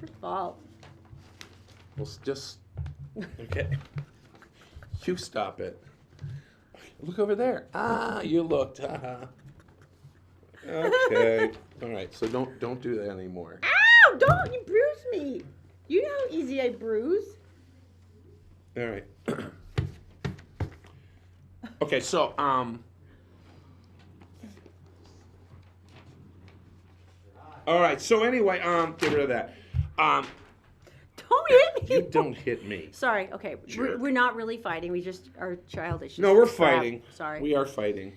It's your fault. Well, just okay. You stop it. Look over there. Ah, you looked. Okay. All right. So don't do that anymore. Ow! Don't you bruise me? You know how easy I bruise. All right. Okay. So All right. So anyway, get rid of that. Don't hit me. You don't hit me. Sorry. Okay. We're not really fighting. We just are childish. No, we're Crap. fighting. Sorry. We are fighting.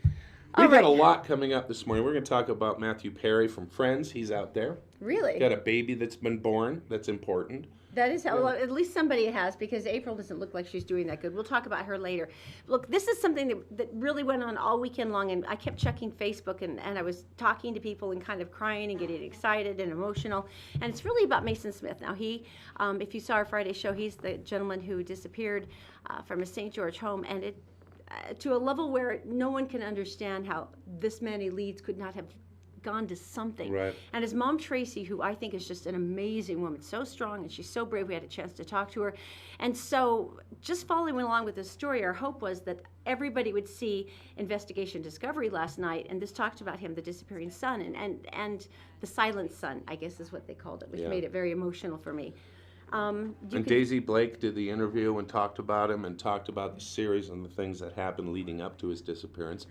All We've got right. a lot coming up this morning. We're going to talk about Matthew Perry from Friends. He's out there. Really? Got a baby that's been born. That's important. That is, well, at least somebody has, because April doesn't look like she's doing that good. We'll talk about her later. Look, this is something that really went on all weekend long, and I kept checking Facebook, and I was talking to people and kind of crying and getting excited and emotional. And it's really about Mason Smith. Now, he, if you saw our Friday show, he's the gentleman who disappeared from a St. George home, and it to a level where no one can understand how this many leads could not have gone to something. Right. And his mom, Tracy, who I think is just an amazing woman, so strong, and she's so brave. We had a chance to talk to her. And so just following along with this story, our hope was that everybody would see Investigation Discovery last night, and this talked about him, the disappearing son, and the silent son, I guess is what they called it, which made it very emotional for me. And Daisy Blake did the interview and talked about him and talked about the series and the things that happened leading up to his disappearance.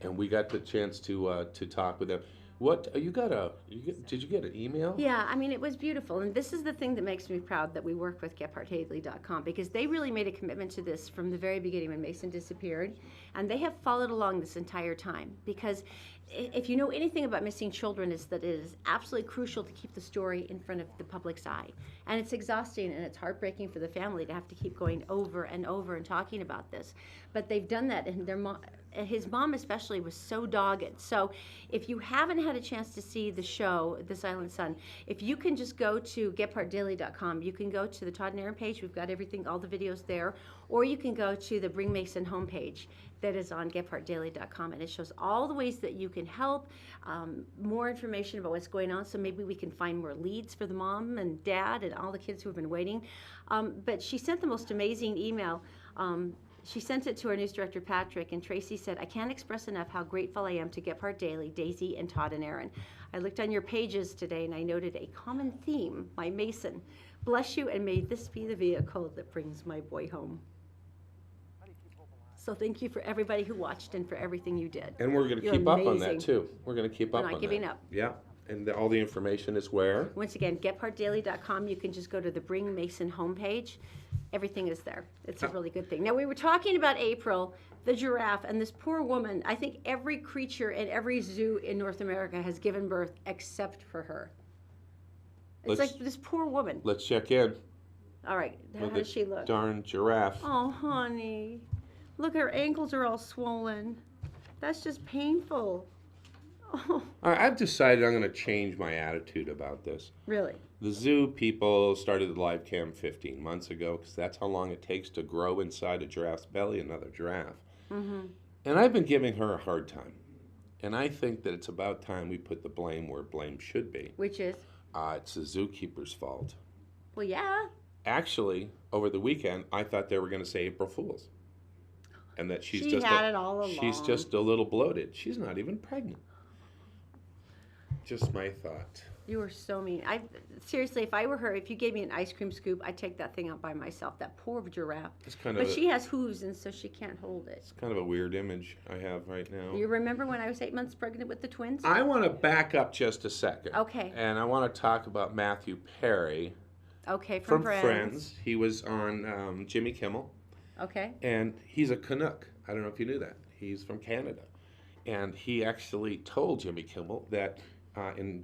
And we got the chance to talk with him. What did you get an email? Yeah, I mean, it was beautiful. And this is the thing that makes me proud that we work with GephardtDaily.com, because they really made a commitment to this from the very beginning when Mason disappeared. And they have followed along this entire time, because if you know anything about missing children, is that it is absolutely crucial to keep the story in front of the public's eye. And it's exhausting and it's heartbreaking for the family to have to keep going over and over and talking about this. But they've done that, and his mom especially was so dogged. So if you haven't had a chance to see the show, The Silent Son, if you can just go to GephardtDaily.com, you can go to the Todd and Erin page. We've got everything, all the videos there. Or you can go to the Bring Mason homepage that is on GephardtDaily.com, and it shows all the ways that you can help, more information about what's going on, so maybe we can find more leads for the mom and dad and all the kids who have been waiting. But she sent the most amazing email. She sent it to our news director, Patrick, and Tracy said, "I can't express enough how grateful I am to Gephardt Daily, Daisy, and Todd and Erin. I looked on your pages today and I noted a common theme, my Mason. Bless you, and may this be the vehicle that brings my boy home." So thank you for everybody who watched and for everything you did. And we're going to keep up on that too. We're going to keep up on that. We're not giving up. Yeah. And all the information is where? Once again, GephardtDaily.com. You can just go to the Bring Mason homepage. Everything is there. It's a really good thing. Now, we were talking about April, the giraffe, and this poor woman. I think every creature in every zoo in North America has given birth except for her. It's like this poor woman. Let's check in. All right. How does she look? Darn giraffe. Oh, honey. Look, her ankles are all swollen. That's just painful. Oh. All right, I've decided I'm going to change my attitude about this. Really? The zoo people started the live cam 15 months ago, because that's how long it takes to grow inside a giraffe's belly another giraffe. Mm-hmm. And I've been giving her a hard time. And I think that it's about time we put the blame where blame should be. Which is? It's the zookeeper's fault. Well, yeah. Actually, over the weekend, I thought they were going to say April Fool's. And that she's it all along. She's just a little bloated. She's not even pregnant. Just my thought. You are so mean. Seriously, if I were her, if you gave me an ice cream scoop, I'd take that thing out by myself. That poor giraffe. But she has hooves, and so she can't hold it. It's kind of a weird image I have right now. You remember when I was 8 months pregnant with the twins? I want to back up just a second. Okay. And I want to talk about Matthew Perry. Okay, from Friends. He was on Jimmy Kimmel. Okay. And he's a Canuck. I don't know if you knew that. He's from Canada. And he actually told Jimmy Kimmel that in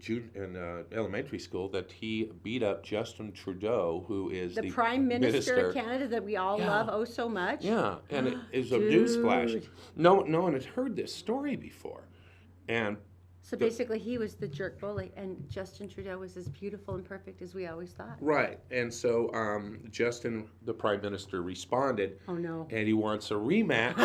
elementary school that he beat up Justin Trudeau, who is the Prime Minister of Canada that we all love oh so much. Yeah, and it is a newsflash. No one had heard this story before. And so basically he was the jerk bully, and Justin Trudeau was as beautiful and perfect as we always thought. Right, and so Justin, the Prime Minister, responded. Oh no. And he wants a rematch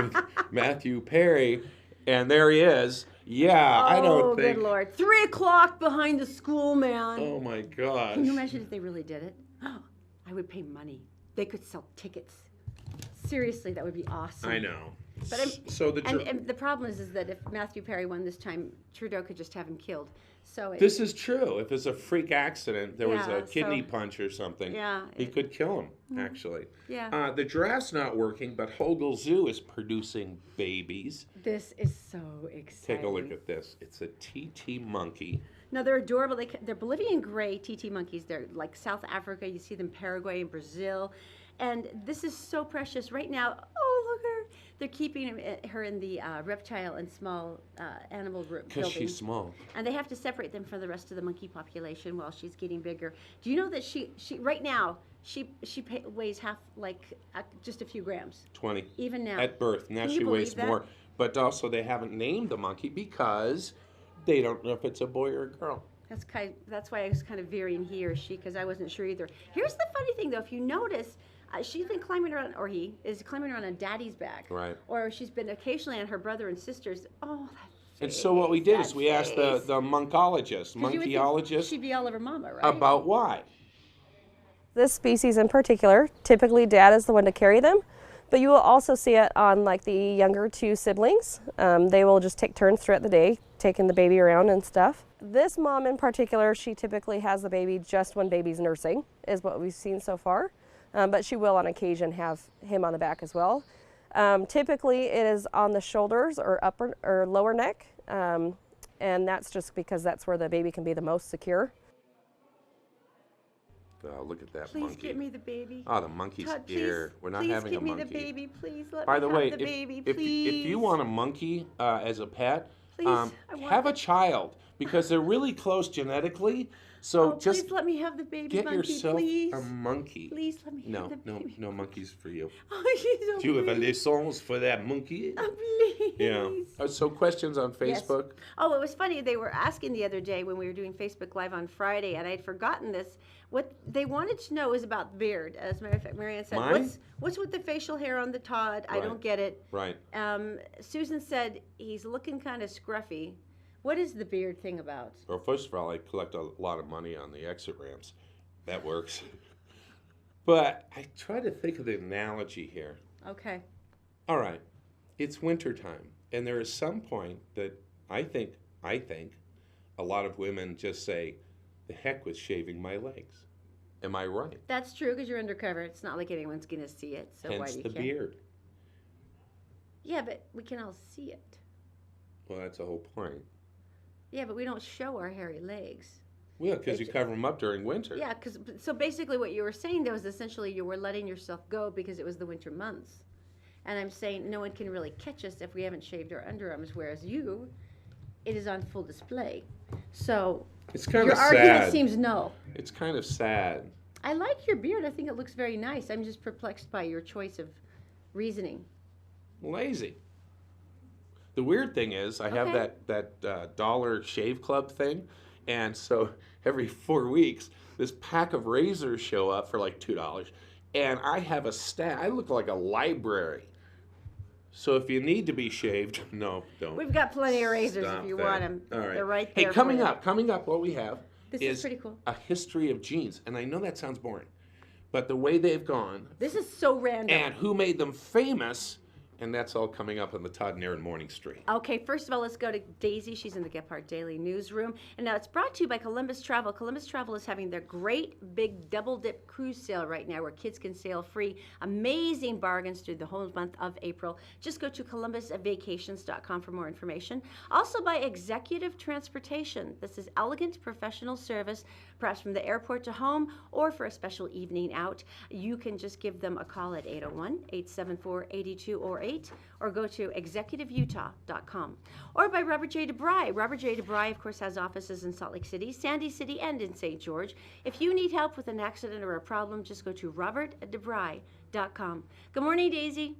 with Matthew Perry. And there he is. Yeah, I don't think. Oh, good Lord. 3 o'clock behind the school, man. Oh, my gosh. Can you imagine if they really did it? I would pay money. They could sell tickets. Seriously, that would be awesome. I know. But and the problem is that if Matthew Perry won this time, Trudeau could just have him killed. So this is true. If it's a freak accident, there was a kidney so, punch or something, yeah, he could kill him, actually. Yeah. The giraffe's not working, but Hogle Zoo is producing babies. This is so exciting. Take a look at this. It's a TT monkey. No, they're adorable. They're Bolivian gray TT monkeys. They're like South Africa. You see them Paraguay and Brazil. And this is so precious. Right now, oh, look at her. They're keeping her in the reptile and small animal building. Because she's small. And they have to separate them from the rest of the monkey population while she's getting bigger. Do you know that she right now, she weighs half, like just a few grams. 20. Even now. At birth. Now she weighs more. But also they haven't named the monkey because they don't know if it's a boy or a girl. That's why I was kind of veering he or she, because I wasn't sure either. Here's the funny thing, though. If you notice, she's been climbing around, or he is climbing around on Daddy's back. Right. Or she's been occasionally on her brother and sister's. Oh, that face, and so what we did is we asked the monkeyologist, she'd be all over Mama, right? about why. This species in particular, typically Dad is the one to carry them, but you will also see it on like the younger 2 siblings. They will just take turns throughout the day, taking the baby around and stuff. This mom in particular, she typically has the baby just when baby's nursing, is what we've seen so far. But she will on occasion have him on the back as well. Typically it is on the shoulders or upper or lower neck, and that's just because that's where the baby can be the most secure. Oh, look at that please monkey. Please get me the baby. Oh, the monkey's Todd, here. We're not having a monkey. Please get me the baby. Please let By me the have way, the baby, please. if you want a monkey as a pet, please, have a child because they're really close genetically. So just please let me have the baby get monkey, yourself please. a monkey. Please let me have the baby. No monkeys for you. Oh, she's so Do you have a pretty. license for that monkey? Oh, please. Yeah. So questions on Facebook? Yes. Oh, it was funny. They were asking the other day when we were doing Facebook Live on Friday, and I had forgotten this. What they wanted to know is about the beard. As a matter of fact, Marianne said, Mine? what's with the facial hair on the Todd? I don't get it. Right. Susan said he's looking kind of scruffy. What is the beard thing about? Well, first of all, I collect a lot of money on the exit ramps. That works. But I try to think of the analogy here. Okay. All right. It's wintertime. And there is some point that I think a lot of women just say, the heck with shaving my legs. Am I right? That's true because you're undercover. It's not like anyone's going to see it. So Hence why do you the care? beard. Yeah, but we can all see it. Well, that's the whole point. Yeah, but we don't show our hairy legs. Well, because you cover them up during winter. Yeah, so basically what you were saying though is essentially you were letting yourself go because it was the winter months. And I'm saying no one can really catch us if we haven't shaved our underarms, whereas you, it is on full display. So It's kind your of argument sad. seems no. It's kind of sad. I like your beard. I think it looks very nice. I'm just perplexed by your choice of reasoning. Lazy. The weird thing is I have that Dollar Shave Club thing, and so every 4 weeks this pack of razors show up for like $2, and I have a stack. I look like a library. So if you need to be shaved, no, don't. We've got plenty of razors Stop if you that. want them. All right. They're right Hey, there. coming for you. up, what we have This is pretty cool. a history of jeans, and I know that sounds boring, but the way they've gone This is so random. and who made them famous, and that's all coming up on the Todd and Erin Morning stream. Okay, first of all, let's go to Daisy. She's in the Gephardt Daily newsroom. And now it's brought to you by Columbus Travel. Columbus Travel is having their great big double dip cruise sale right now where kids can sail free. Amazing bargains through the whole month of April. Just go to columbusvacations.com for more information. Also by Executive Transportation. This is elegant professional service, perhaps from the airport to home or for a special evening out. You can just give them a call at 801-874-8208 or go to executiveutah.com. Or by Robert J. DeBry. Robert J. DeBry, of course, has offices in Salt Lake City, Sandy City, and in St. George. If you need help with an accident or a problem, just go to robertdebry.com. Good morning, Daisy.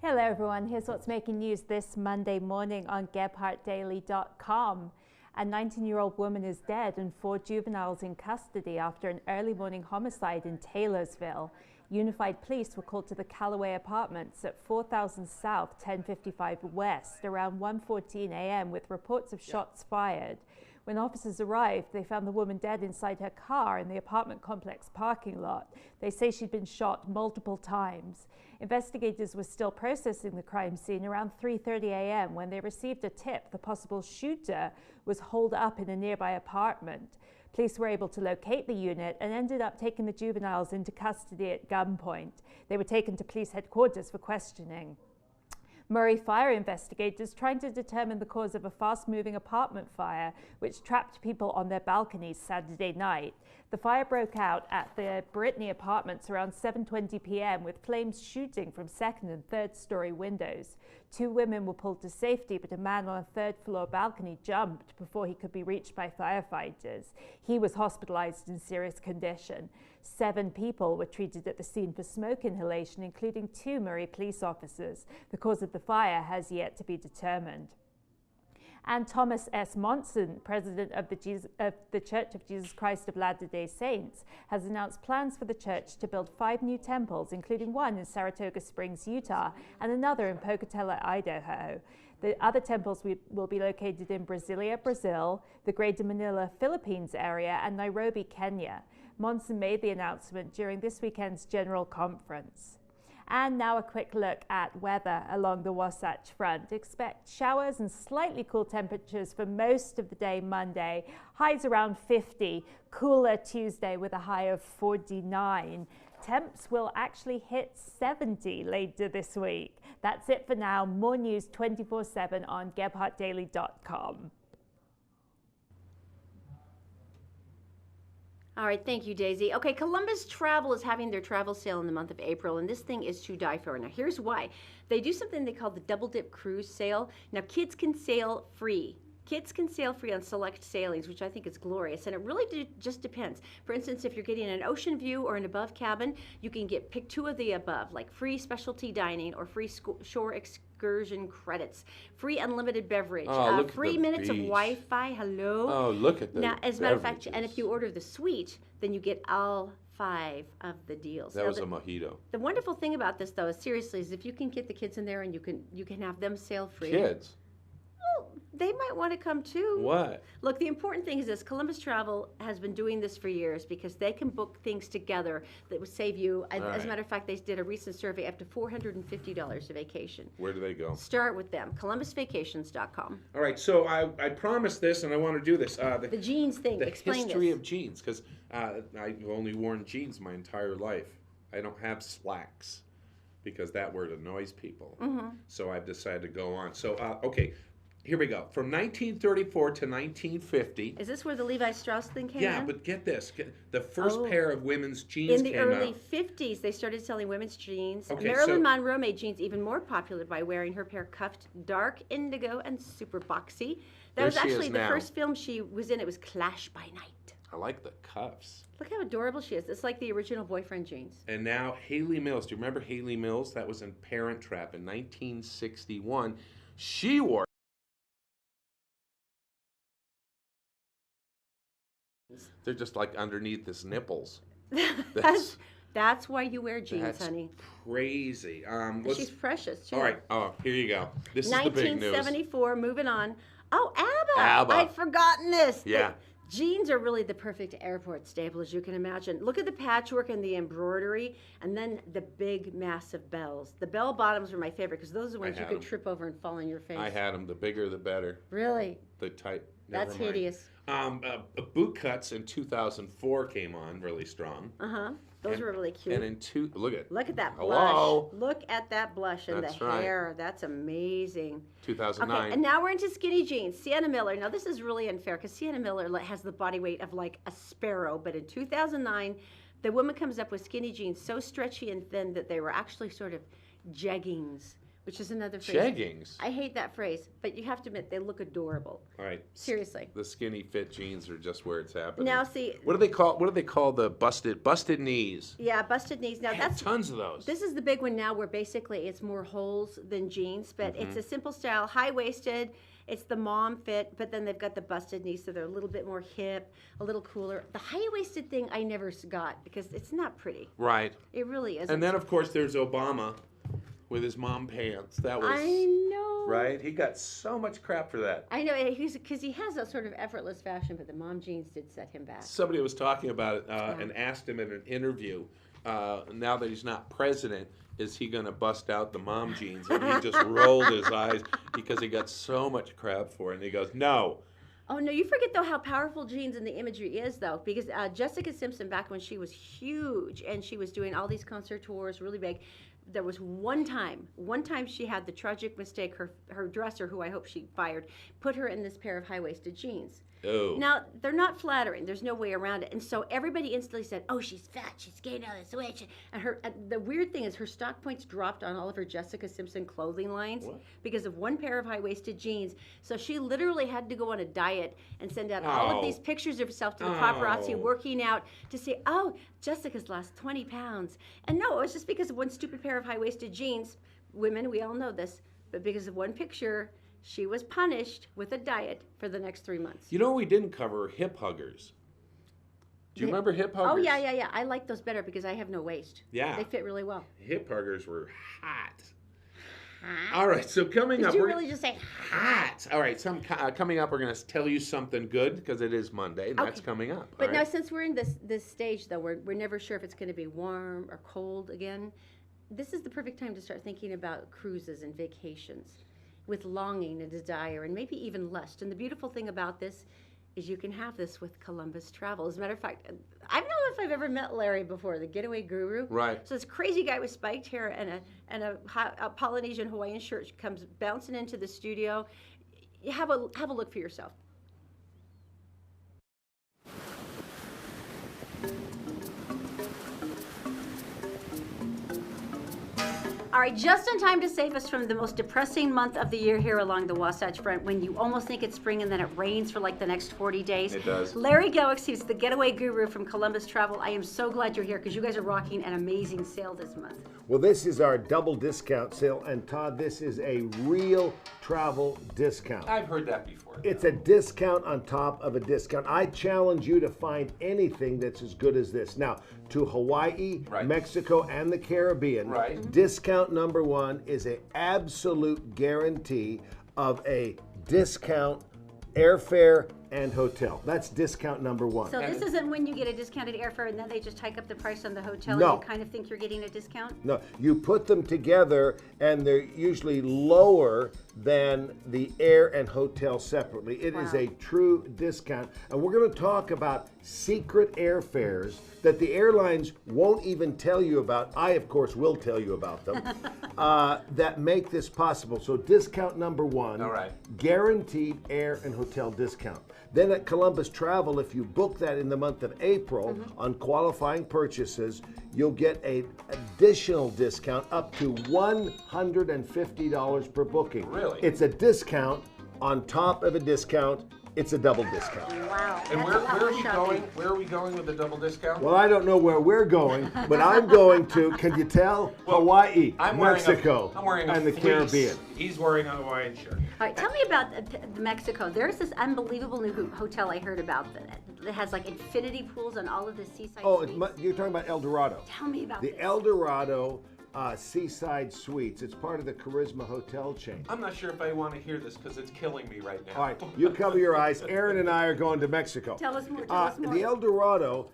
Hello everyone, here's what's making news this Monday morning on GephartDaily.com. A 19-year-old woman is dead and 4 juveniles in custody after an early morning homicide in Taylorsville. Unified police were called to the Callaway Apartments at 4000 South, 1055 West around 1:14 a.m. with reports of shots fired. When officers arrived, they found the woman dead inside her car in the apartment complex parking lot. They say she'd been shot multiple times. Investigators were still processing the crime scene around 3:30 a.m. when they received a tip the possible shooter was holed up in a nearby apartment. Police were able to locate the unit and ended up taking the juveniles into custody at gunpoint. They were taken to police headquarters for questioning. Murray fire investigators trying to determine the cause of a fast-moving apartment fire which trapped people on their balconies Saturday night. The fire broke out at the Brittany Apartments around 7:20 p.m. with flames shooting from second and third story windows. 2 women were pulled to safety, but a man on a third-floor balcony jumped before he could be reached by firefighters. He was hospitalized in serious condition. 7 people were treated at the scene for smoke inhalation, including 2 Murray police officers. The cause of the fire has yet to be determined. And Thomas S. Monson, president of the Church of Jesus Christ of Latter-day Saints, has announced plans for the church to build 5 new temples, including one in Saratoga Springs, Utah, and another in Pocatello, Idaho. The other temples will be located in Brasilia, Brazil, the Greater Manila, Philippines area, and Nairobi, Kenya. Monson made the announcement during this weekend's General Conference. And now a quick look at weather along the Wasatch Front. Expect showers and slightly cool temperatures for most of the day Monday. Highs around 50. Cooler Tuesday with a high of 49. Temps will actually hit 70 later this week. That's it for now. More news 24/7 on GephardtDaily.com. All right, thank you, Daisy. Okay, Columbus Travel is having their travel sale in the month of April, and this thing is to die for. Now, here's why. They do something they call the Double Dip Cruise Sale. Now, kids can sail free. Kids can sail free on select sailings, which I think is glorious, and it really just depends. For instance, if you're getting an ocean view or an above cabin, you can pick 2 of the above, like free specialty dining or free shore excursion credits, free unlimited beverage, free minutes of Wi-Fi. Hello. Oh, look at that. Now, as a matter of fact, and if you order the suite, then you get all 5 of the deals. That was a mojito. The wonderful thing about this, though, is seriously, is if you can get the kids in there and you can have them sail free. Kids? Well, they might want to come too. What? Look, the important thing is this. Columbus Travel has been doing this for years because they can book things together that would save you. As a matter of fact, they did a recent survey up to $450 a vacation. Where do they go? Start with them, columbusvacations.com. All right, so I promised this, and I want to do this. The jeans thing, explain this. The history of jeans, because I've only worn jeans my entire life. I don't have slacks because that word annoys people. So I've decided to go on. So, okay. Here we go. From 1934 to 1950. Is this where the Levi Strauss thing came in? Yeah, but get this. The first pair of women's jeans came out. In the early 50s, they started selling women's jeans. Okay, Marilyn Monroe made jeans even more popular by wearing her pair cuffed dark indigo and super boxy. That was actually the first film she was in. It was Clash by Night. I like the cuffs. Look how adorable she is. It's like the original boyfriend jeans. And now Haley Mills. Do you remember Haley Mills? That was in Parent Trap in 1961. She wore they're just like underneath his nipples. That's why you wear jeans, honey. Crazy. She's precious, too. All right. Oh, here you go. This is the big news. 1974, moving on. Oh, ABBA. ABBA. I'd forgotten this. Yeah. Jeans are really the perfect airport staple, as you can imagine. Look at the patchwork and the embroidery, and then the big, massive bells. The bell bottoms were my favorite because those are the ones you could trip over and fall on your face. I had them. The bigger, the better. Really? The tight. That's hideous. Boot cuts in 2004 came on really strong. Those were really cute. And look at that blush. Hello. Look at that blush and the hair. That's amazing. 2009. Okay, and now we're into skinny jeans. Sienna Miller. Now this is really unfair because Sienna Miller has the body weight of like a sparrow, but in 2009, the woman comes up with skinny jeans so stretchy and thin that they were actually sort of jeggings which is another phrase. Jeggings? I hate that phrase, but you have to admit they look adorable. All right. Seriously. The skinny fit jeans are just where it's happening. Now see. What do they call the busted knees? Yeah, busted knees. Now that's tons of those. This is the big one now, where basically it's more holes than jeans, but it's a simple style, high waisted. It's the mom fit, but then they've got the busted knees, so they're a little bit more hip, a little cooler. The high-waisted thing I never got because it's not pretty. Right. It really isn't. And then, of course, there's Obama with his mom pants. That was... I know. Right? He got so much crap for that. I know, because he has that sort of effortless fashion, but the mom jeans did set him back. Somebody was talking about it and asked him in an interview, now that he's not president, is he going to bust out the mom jeans? And he just rolled his eyes because he got so much crap for it. And he goes, no. Oh, no, you forget, though, how powerful jeans and the imagery is, though, because Jessica Simpson, back when she was huge and she was doing all these concert tours, really big, there was one time she had the tragic mistake, her dresser, who I hope she fired, put her in this pair of high-waisted jeans. Oh. Now, they're not flattering. There's no way around it. And so everybody instantly said, oh, she's fat. She's gained all this weight. And the weird thing is her stock points dropped on all of her Jessica Simpson clothing lines because of one pair of high-waisted jeans. So she literally had to go on a diet and send out all of these pictures of herself to the paparazzi working out to say, oh, Jessica's lost 20 pounds. And no, it was just because of one stupid pair of high-waisted jeans. Women, we all know this. But because of one picture, she was punished with a diet for the next 3 months. You know, we didn't cover hip huggers. Do you remember hip huggers? Oh, yeah. I like those better because I have no waist. Yeah. They fit really well. Hip huggers were hot. All right, so coming up... Did you really just say hot? All right, coming up, we're going to tell you something good because it is Monday, and that's coming up. But now, since we're in this stage, though, we're never sure if it's going to be warm or cold again. This is the perfect time to start thinking about cruises and vacations with longing and desire and maybe even lust. And the beautiful thing about this is you can have this with Columbus Travel. As a matter of fact, I don't know if I've ever met Larry before, the getaway guru. Right. So this crazy guy with spiked hair and a Polynesian Hawaiian shirt comes bouncing into the studio. You have a look for yourself. All right, just in time to save us from the most depressing month of the year here along the Wasatch Front, when you almost think it's spring and then it rains for like the next 40 days. It does. Larry Goix, he's the getaway guru from Columbus Travel. I am so glad you're here because you guys are rocking an amazing sale this month. Well, this is our double discount sale, and Todd, this is a real travel discount. I've heard that before. It's a discount on top of a discount. I challenge you to find anything that's as good as this. Now, to Hawaii, Mexico, and the Caribbean, discount number one is an absolute guarantee of a discount airfare and hotel. That's discount number one. So this isn't when you get a discounted airfare and then they just hike up the price on the hotel No. and you kind of think you're getting a discount? No, you put them together and they're usually lower than the air and hotel separately. It is a true discount. And we're going to talk about secret airfares that the airlines won't even tell you about. I, of course, will tell you about them, that make this possible. So discount number one, guaranteed air and hotel discount. Then at Columbus Travel, if you book that in the month of April on qualifying purchases, you'll get an additional discount up to $150 per booking. Really? It's a discount on top of a discount. It's a double discount. Wow. And where are we going? Where are we going with the double discount? Well, I don't know where we're going, but I'm going to, can you tell? Hawaii, Mexico, and the Caribbean. He's wearing a Hawaiian shirt. All right, tell me about Mexico. There's this unbelievable new hotel I heard about that has like infinity pools on all of the seaside suites. You're talking about El Dorado. Tell me about this. The El Dorado Seaside Suites. It's part of the Charisma Hotel chain. I'm not sure if I want to hear this because it's killing me right now. All right, you cover your eyes. Erin and I are going to Mexico. Tell us more. Tell us more. The El Dorado,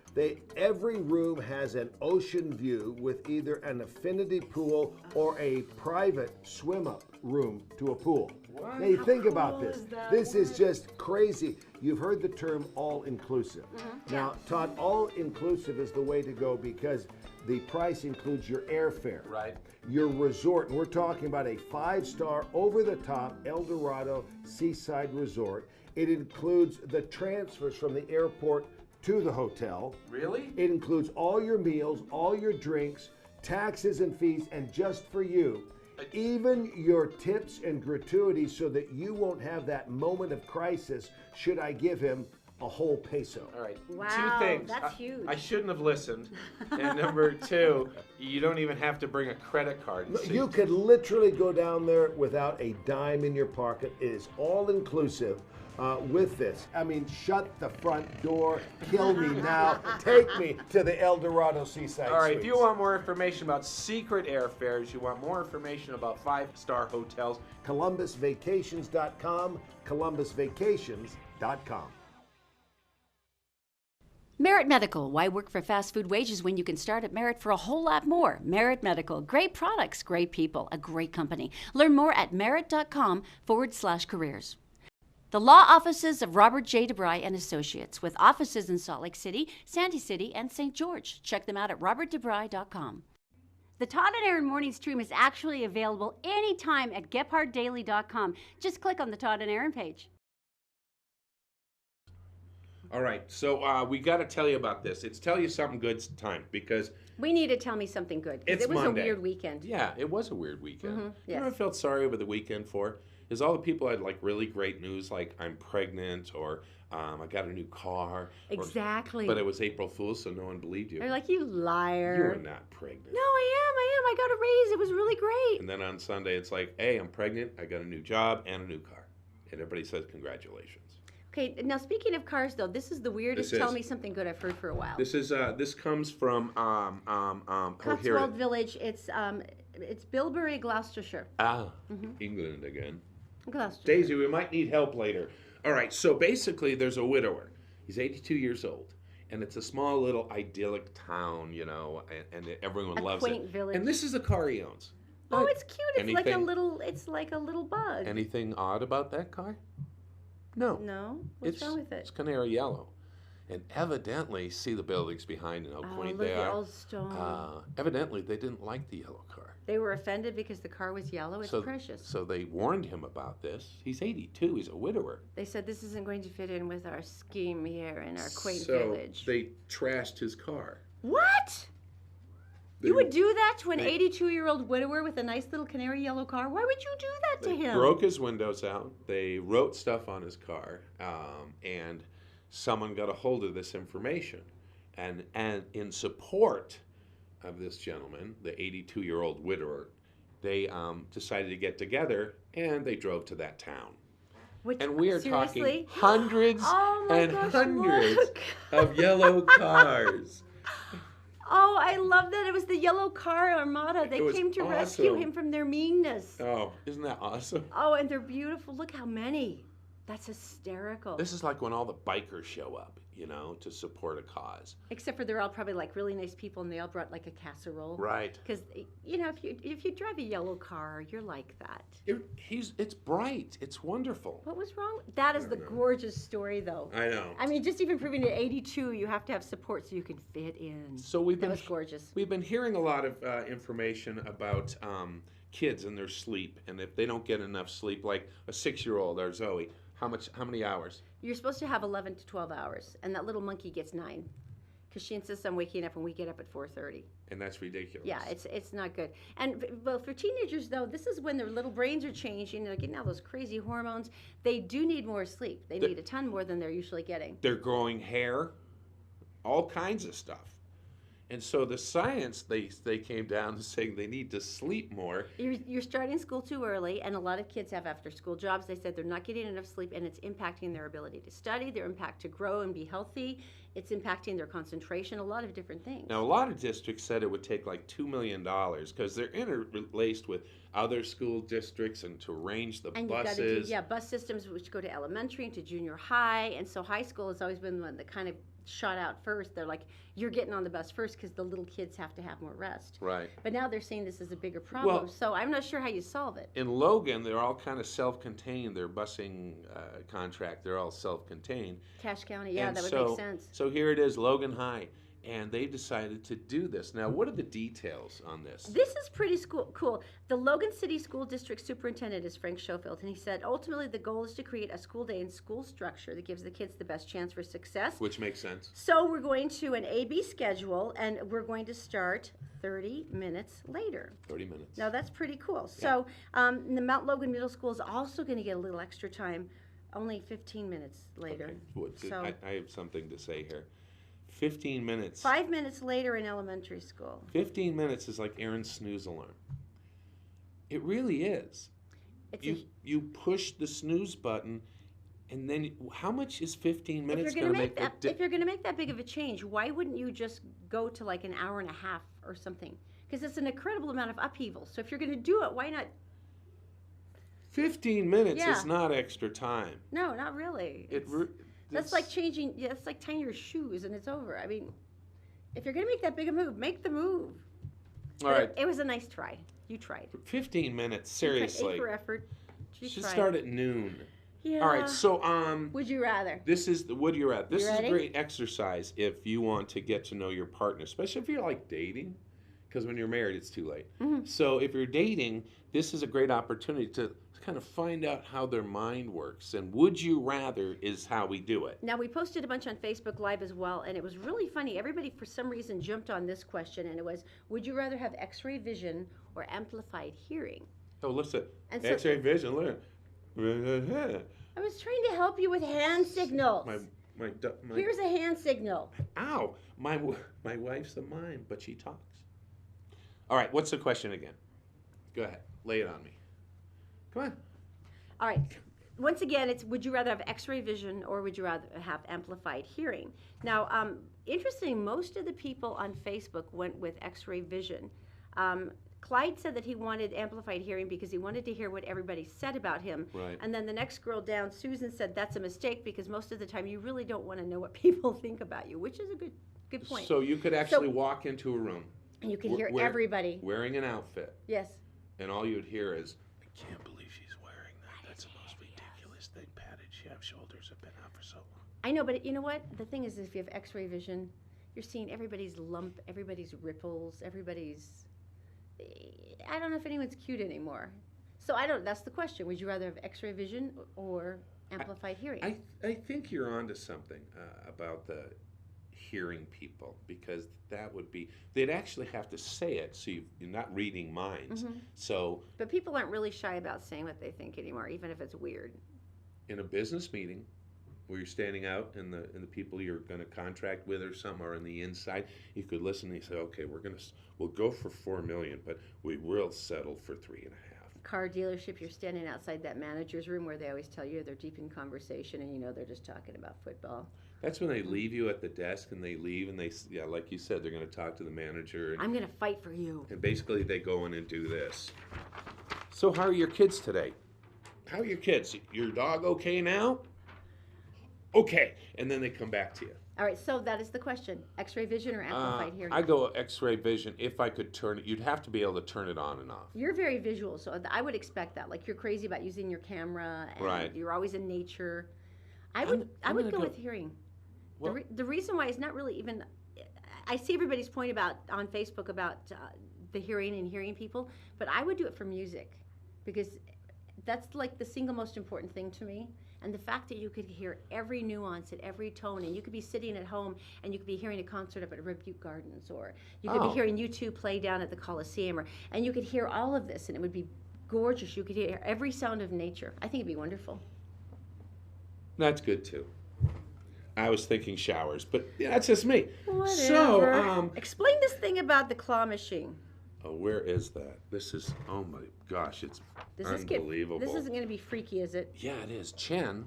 every room has an ocean view with either an affinity pool or a private swim-up room to a pool. What? Now you think cool about this. is that? This is just crazy. You've heard the term all-inclusive. Now, Todd, all-inclusive is the way to go because the price includes your airfare, your resort, and we're talking about a 5-star, over-the-top El Dorado Seaside Resort. It includes the transfers from the airport to the hotel. Really? It includes all your meals, all your drinks, taxes and fees, and just for you, Even your tips and gratuities so that you won't have that moment of crisis should I give him a whole peso. All right. Wow, 2 things. that's huge. I shouldn't have listened. And number 2, you don't even have to bring a credit card. You could literally go down there without a dime in your pocket. It is all inclusive with this. I mean, shut the front door, kill me now, take me to the El Dorado Seaside All right, Suites. if you want more information about secret airfares, you want more information about 5-star hotels, ColumbusVacations.com, ColumbusVacations.com. Merit Medical. Why work for fast food wages when you can start at Merit for a whole lot more? Merit Medical. Great products, great people, a great company. Learn more at merit.com/careers. The law offices of Robert J. DeBry and Associates, with offices in Salt Lake City, Sandy City, and St. George. Check them out at robertdebry.com. The Todd and Erin Morning stream is actually available anytime at GephartDaily.com. Just click on the Todd and Erin page. All right, so we got to tell you about this. It's Tell You Something Good's time because We need to tell me something good, because it's it was Monday. a weird weekend. Yeah, it was a weird weekend. You yes. know what I felt sorry over the weekend for? Is all the people had like really great news, like I'm pregnant or I got a new car. Exactly. But it was April Fool's, so no one believed you. They're like, you liar. You were not pregnant. No, I am. I got a raise. It was really great. And then on Sunday, it's like, hey, I'm pregnant. I got a new job and a new car. And everybody says congratulations. Okay, now speaking of cars, though, this is the weirdest This Tell is. Me Something Good I've heard for a while. This comes from Cotswold Village. It's Bilberry, Gloucestershire. England again. Gloucestershire. Daisy, we might need help later. All right, so basically there's a widower. He's 82 years old. And it's a small little idyllic town, you know, and everyone loves it. quaint village. And this is the car he owns. Oh, it's cute. It's like a Anything- little. It's like a little bug. Anything odd about that car? No. No, what's wrong with It's it? canary yellow. And evidently, see the buildings behind and how Oh, quaint look they at are. old stone. Evidently, they didn't like the yellow car. They were offended because the car was yellow. It's precious. So they warned him about this. He's 82. He's a widower. They said this isn't going to fit in with our scheme here in our quaint so village. they trashed his car. What? They- You would do that to an they- 82-year-old widower with a nice little canary yellow car? Why would you do that to They him? broke his windows out. They wrote stuff on his car, and someone got a hold of this information. And in support of this gentleman, the 82-year-old widower, they decided to get together and they drove to that town. Which, And we are seriously? talking hundreds Oh my and gosh, hundreds look. of yellow cars. Oh, I love that. It was the yellow car armada. They It was came to rescue awesome. him from their meanness. Oh, isn't that awesome? Oh, and they're beautiful. Look how many. That's hysterical. This is like when all the bikers show up, you know, to support a cause. Except for they're all probably like really nice people, and they all brought like a casserole. Right. Because you know, if you drive a yellow car, you're like that. It's bright. It's wonderful. What was wrong? That is the gorgeous story, though. I know. I mean, just even proving at 82, you have to have support so you can fit in. So we've That been was gorgeous. We've been hearing a lot of information about kids and their sleep, and if they don't get enough sleep, like a 6-year-old, our Zoe, how many hours? You're supposed to have 11 to 12 hours, and that little monkey gets 9. Because she insists on waking up when we get up at 4:30. And that's ridiculous. Yeah, it's not good. And well, for teenagers though, this is when their little brains are changing. They're getting all those crazy hormones. They do need more sleep. They need a ton more than they're usually getting. They're growing hair, all kinds of stuff. And so the science, they came down to saying they need to sleep more. You're starting school too early, and a lot of kids have after-school jobs. They said they're not getting enough sleep, and it's impacting their ability to study, their impact to grow and be healthy. It's impacting their concentration, a lot of different things. Now, a lot of districts said it would take like $2 million because they're interlaced with other school districts and to arrange the And you've got buses. to do, bus systems which go to elementary and to junior high, and so high school has always been the one that kind of shot out first. They're like, you're getting on the bus first because the little kids have to have more rest. Right. But now they're saying this is a bigger problem, Well, so I'm not sure how you solve it. In Logan, they're all kind of self-contained. Their busing contract, they're all self-contained. Cache County, yeah, And that would so, make sense. So here it is, Logan High. and they decided to do this. Now, what are the details on this? This is pretty cool. The Logan City School District Superintendent is Frank Schofield, and he said, ultimately, the goal is to create a school day and school structure that gives the kids the best chance for success. Which makes sense. So we're going to an A-B schedule, and we're going to start 30 minutes later. 30 minutes. Now, that's pretty cool. So the Mount Logan Middle School is also going to get a little extra time, only 15 minutes later. Okay. So I have something to say here. 15 minutes. 5 minutes later in elementary school. 15 minutes is like Erin's snooze alarm. It really is. You push the snooze button, and then how much is 15 minutes going to make? If you're going to make that big of a change, why wouldn't you just go to like an hour and a half or something? Because it's an incredible amount of upheaval. So if you're going to do it, why not? 15 minutes is not extra time. No, not really. That's like changing. Yeah, that's like tying your shoes and it's over. I mean, if you're going to make that big a move, make the move. All right. It was a nice try. You tried. 15 minutes, seriously. A for effort. Should start at noon. Yeah. All right, so would you rather? This is the would you rather. This is ready? a great exercise if you want to get to know your partner, especially if you're like dating, because when you're married, it's too late. Mm-hmm. So if you're dating, this is a great opportunity to kind of find out how their mind works. And would you rather is how we do it. Now, we posted a bunch on Facebook Live as well, and it was really funny. Everybody, for some reason, jumped on this question, and it was, would you rather have X-ray vision or amplified hearing? Oh, listen, And so- X-ray vision, look. I was trying to help you with hand signals. My Here's a hand signal. Ow, my wife's a mime, but she talks. All right, what's the question again? Go ahead, lay it on me. Come on. All right. Once again, it's would you rather have X-ray vision or would you rather have amplified hearing? Now, interesting, most of the people on Facebook went with X-ray vision. Clyde said that he wanted amplified hearing because he wanted to hear what everybody said about him. Right. And then the next girl down, Susan, said that's a mistake because most of the time you really don't want to know what people think about you, which is a good point. So you could actually walk into a room. And you can hear everybody. Wearing an outfit. Yes. And all you'd hear is, I can't believe she's wearing that. That's the most ridiculous thing. Padded calf shoulders have been out for so long. I know, but you know what? The thing is, if you have X-ray vision, you're seeing everybody's lump, everybody's ripples, everybody's... I don't know if anyone's cute anymore. So that's the question. Would you rather have X-ray vision or amplified hearing? I think you're onto something about the hearing people, because that would be, they'd actually have to say it, so you're not reading minds. Mm-hmm. So But people aren't really shy about saying what they think anymore, even if it's weird. in a business meeting where you're standing out and the people you're going to contract with or something are on the inside, you could listen and you say, okay, we'll go for $4 million, but we will settle for $3.5. Car dealership, you're standing outside that manager's room where they always tell you they're deep in conversation and you know they're just talking about football. That's when they leave you at the desk and they leave and like you said, they're going to talk to the manager. And, I'm going to fight for you. and basically they go in and do this. So how are your kids today? How are your kids? Your dog okay now? Okay. And then they come back to you. All right, so that is the question. X-ray vision or amplified hearing? I go X-ray vision. If I could turn it, you'd have to be able to turn it on and off. You're very visual, so I would expect that. Like you're crazy about using your camera, and Right. you're always in nature. I would gonna go go- with hearing. Well- The reason why is not really even. I see everybody's point about on Facebook about the hearing and hearing people, but I would do it for music, because that's like the single most important thing to me. And the fact that you could hear every nuance and every tone, and you could be sitting at home and you could be hearing a concert up at Rebuke Gardens, or you could be hearing U2 play down at the Coliseum, and you could hear all of this, and it would be gorgeous. You could hear every sound of nature. I think it'd be wonderful. That's good too. I was thinking showers, but yeah, that's just me. Whatever. So, Explain this thing about the claw machine. oh, where is that? This is, oh my gosh, it's This unbelievable. This isn't going to be freaky, is it? Yeah, it is. Chen,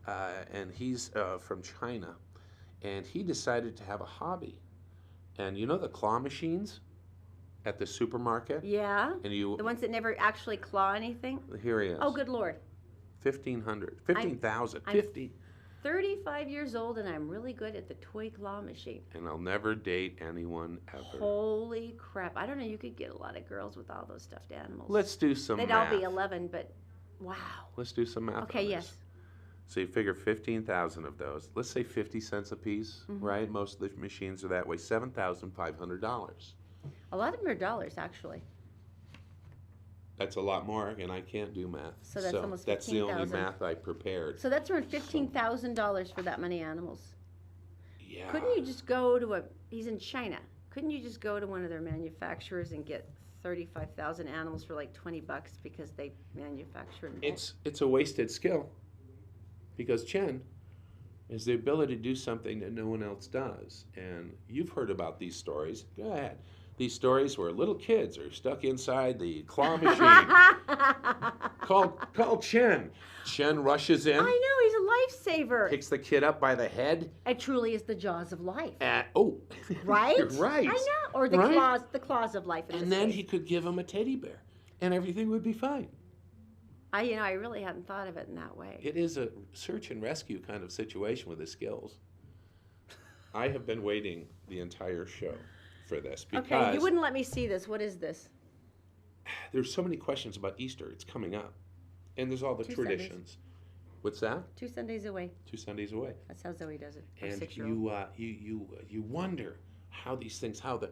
and he's from China, and he decided to have a hobby. And you know the claw machines at the supermarket? Yeah. And you, The ones that never actually claw anything. here he is. Oh, good Lord. 1,500, 15,000, I'm 50. 35 years old, and I'm really good at the toy claw machine. And I'll never date anyone ever. Holy crap. I don't know, you could get a lot of girls with all those stuffed animals. Let's do some They'd math. all be 11, but wow. Let's do some math. Okay, on yes. this. So you figure 15,000 of those. Let's say 50 cents a piece, right? Most of the machines are that way. $7,500. A lot of them are dollars, actually. That's a lot more, and I can't do math. So that's almost that's the only 15,000. math I prepared. So that's around $15,000 for that many animals. Yeah. Couldn't you just go to he's in China. Couldn't you just go to one of their manufacturers and get 35,000 animals for like $20 because they manufacture in bulk? It's a wasted skill, because Chen is the ability to do something that no one else does. And you've heard about these stories. Go ahead. These stories where little kids are stuck inside the claw machine. Call Chen. Chen rushes in, I know, he's a lifesaver. picks the kid up by the head. It truly is the jaws of life. Right? You're right. I know. Or the Right? claws of life. In And this then case. he could give him a teddy bear, and everything would be fine. I really hadn't thought of it in that way. It is a search and rescue kind of situation with his skills. I have been waiting the entire show for this because Okay, you wouldn't let me see this. What is this? there's so many questions about Easter. It's coming up, and there's all the 2 traditions. What's that? 2 Sundays away. 2 Sundays away. That's how Zoe does it. Our And 6-year-old. you wonder how these things, how the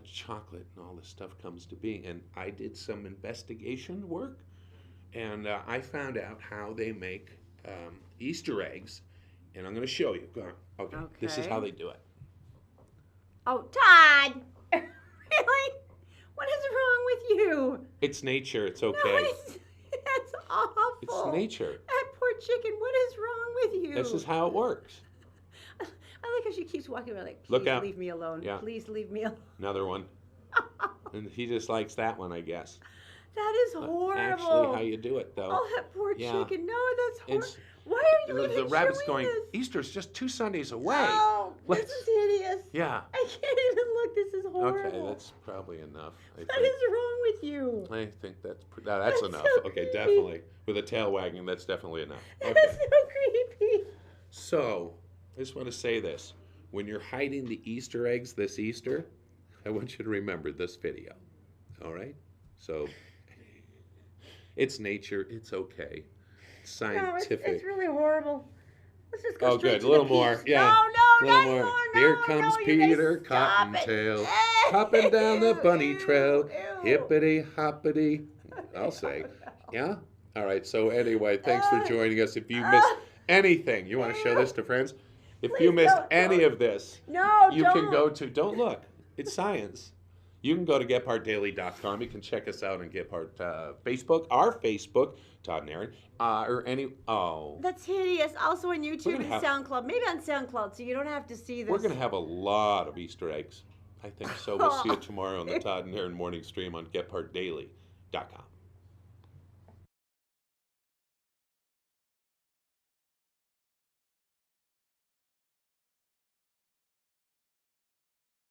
chocolate and all this stuff comes to being. And I did some investigation work, and I found out how they make Easter eggs, and I'm going to show you. Go on. Okay. This is how they do it. Oh, Todd! Really? What is wrong with you? It's nature. It's okay. No, that's awful. It's nature. That poor chicken. What is wrong with you? This is how it works. I like how she keeps walking around like, please Look out. leave me alone. Yeah. Please leave me alone. Another one. And he just likes that one, I guess. That is horrible. Actually, how you do it, though. Oh, that poor Yeah. chicken. No, that's horrible. It's- Why are you The even rabbit's showing going, this? Easter's just 2 Sundays away. Oh, this Let's- is hideous. Yeah. I can't even look. This is horrible. Okay, that's probably enough. What is wrong with you? I think that's That's enough. so Okay, creepy. definitely. With a tail wagging, that's definitely enough. That is Okay. so creepy. So, I just want to say this. When you're hiding the Easter eggs this Easter, I want you to remember this video. All right? So, it's nature. It's okay. It's No, scientific. it's really horrible. Let's just go Oh, straight good. to A little the more. piece. Yeah. No, A little not more. anymore. Here No, comes no, you guys Peter stop it. Cottontail, hopping down the bunny Ew, trail, ew. hippity hoppity. I'll say. Yeah? All right. So, anyway, thanks for joining us. If you missed anything, you want to show this to friends? If you Please missed don't, any don't. of this, No, you don't. can go to, don't look, it's science. You can go to GephartDaily.com. You can check us out on Gephardt Facebook, our Facebook, Todd and Erin, or any, That's hideous. Also on We're YouTube gonna and have- SoundCloud. Maybe on SoundCloud, so you don't have to see this. we're going to have a lot of Easter eggs. I think so. We'll see you tomorrow on the Todd and Erin Morning stream on GephartDaily.com.